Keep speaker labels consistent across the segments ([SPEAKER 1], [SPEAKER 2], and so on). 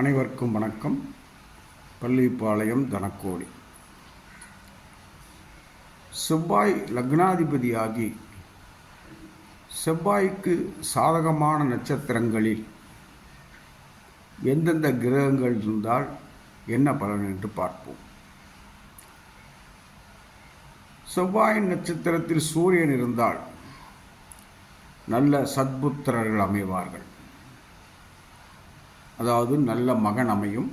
[SPEAKER 1] அனைவருக்கும் வணக்கம். பள்ளிப்பாளையம் தனக்கோடி. செவ்வாய் லக்னாதிபதியாகி செவ்வாய்க்கு சாதகமான நட்சத்திரங்களில் எந்தெந்த கிரகங்கள் இருந்தால் என்ன பலன் என்று பார்ப்போம். செவ்வாயின் நட்சத்திரத்தில் சூரியன் இருந்தால் நல்ல சத்புத்திரர்கள் அமைவார்கள். அதாவது நல்ல மகன் அமையும்.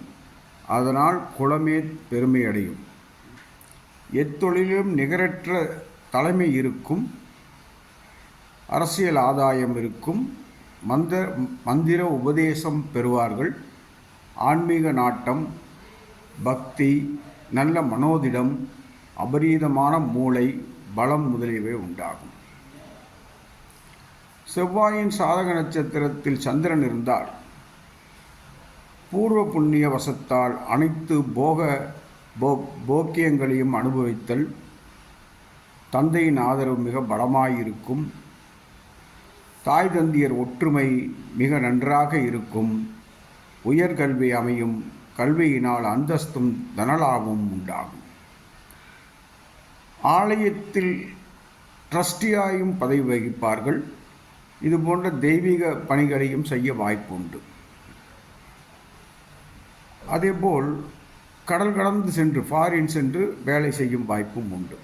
[SPEAKER 1] அதனால் குலமே பெருமை அடையும். எத்தொழிலும் நிகரற்ற தலைமை இருக்கும். அரசியல் ஆதாயம் இருக்கும். மந்திர உபதேசம் பெறுவார்கள். ஆன்மீக நாட்டம், பக்தி, நல்ல மனோதிடம், அபரீதமான மூளை, பலம் முதலியவை உண்டாகும். செவ்வாயின் சாதக நட்சத்திரத்தில் சந்திரன் இருந்தால் பூர்வ புண்ணிய வசத்தால் அனைத்து போக்கியங்களையும் அனுபவித்தல், தந்தையின் ஆதரவு மிக பலமாயிருக்கும். தாய் தந்தையர் ஒற்றுமை மிக நன்றாக இருக்கும். உயர்கல்வி அமையும். கல்வியினால் அந்தஸ்தும் தனலாபமும் உண்டாகும். ஆலயத்தில் ட்ரஸ்டியாயும் பதவி வகிப்பார்கள். இதுபோன்ற தெய்வீக பணிகளையும் செய்ய வாய்ப்புண்டு. அதேபோல் கடல் கடந்து சென்று ஃபாரின் சென்று வேலை செய்யும் வாய்ப்பும் உண்டு.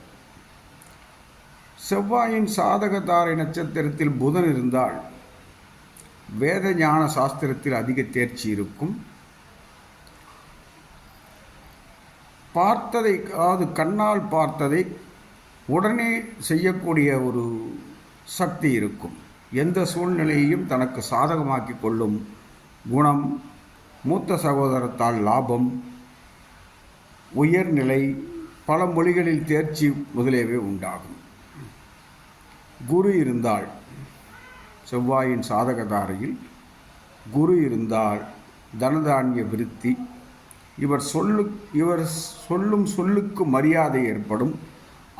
[SPEAKER 1] செவ்வாயின் சாதகதாரை நட்சத்திரத்தில் புதன் இருந்தால் வேத ஞான சாஸ்திரத்தில் அதிக தேர்ச்சி இருக்கும். பார்த்ததை, அதாவது கண்ணால் பார்த்ததை உடனே செய்யக்கூடிய ஒரு சக்தி இருக்கும். எந்த சூழ்நிலையையும் தனக்கு சாதகமாக்கி கொள்ளும் குணம், மூத்த சகோதரத்தால் லாபம், உயர்நிலை, பல மொழிகளில் தேர்ச்சி முதலியவை உண்டாகும். குரு இருந்தால், செவ்வாயின் சாதகதாரையில் குரு இருந்தால் தனதானிய விருத்தி, இவர் சொல்லும் சொல்லுக்கு மரியாதை ஏற்படும்.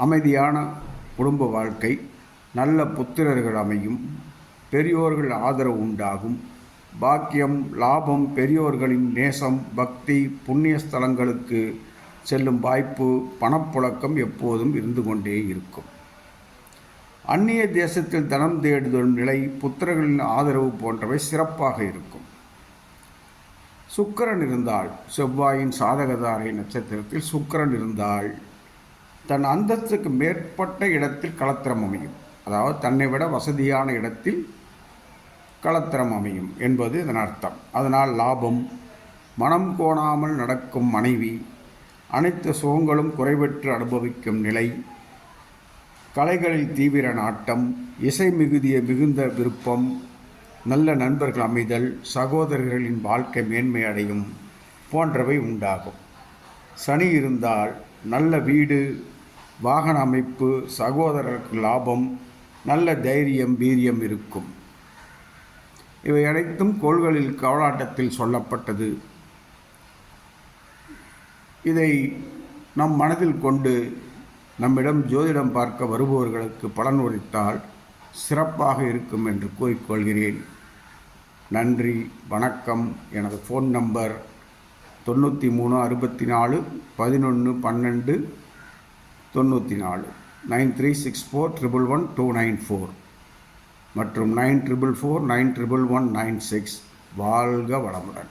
[SPEAKER 1] அமைதியான குடும்ப வாழ்க்கை, நல்ல புத்திரர்கள் அமையும். பெரியோர்கள் ஆதரவு உண்டாகும். பாக்கியம், லாபம், பெரியோர்களின் நேசம், பக்தி, புண்ணிய ஸ்தலங்களுக்கு செல்லும் வாய்ப்பு, பணப்புழக்கம் எப்போதும் இருந்து கொண்டே இருக்கும். அந்நிய தேசத்தில் தனம் தேடுதல் நிலை, புத்திரர்களின் ஆதரவு போன்றவை சிறப்பாக இருக்கும். சுக்கிரன் இருந்தால், செவ்வாயின் சாதகதாரை நட்சத்திரத்தில் சுக்கிரன் இருந்தால் தன் அந்தஸ்துக்கு மேற்பட்ட இடத்தில் களத்திரம் அமையும். அதாவது தன்னை விட வசதியான இடத்தில் களத்திரம் அமையும் என்பது இதன் அர்த்தம். அதனால் லாபம், மனம் கோணாமல் நடக்கும் மனைவி, அனைத்து சுகங்களும் குறைவற்று அனுபவிக்கும் நிலை, கலைகளில் தீவிர நாட்டம், இசை மிகுந்த விருப்பம், நல்ல நண்பர்கள் அமைதல், சகோதரர்களின் வாழ்க்கை மேன்மை அடையும் போன்றவை உண்டாகும். சனி இருந்தால் நல்ல வீடு, வாகன அமைப்பு, சகோதரருக்கு லாபம், நல்ல தைரியம், வீரியம் இருக்கும். இவை அனைத்தும் கோள்களில் கவலாட்டத்தில் சொல்லப்பட்டது. இதை நம் மனதில் கொண்டு நம்மிடம் ஜோதிடம் பார்க்க வருபவர்களுக்கு பலன் உரைத்தால் சிறப்பாக இருக்கும் என்று கூறிக்கொள்கிறேன். நன்றி, வணக்கம். எனது ஃபோன் நம்பர் 93 64 11 12 94 9364 111 294 மற்றும் 9444 911196. வாழ்க வளமுடன்.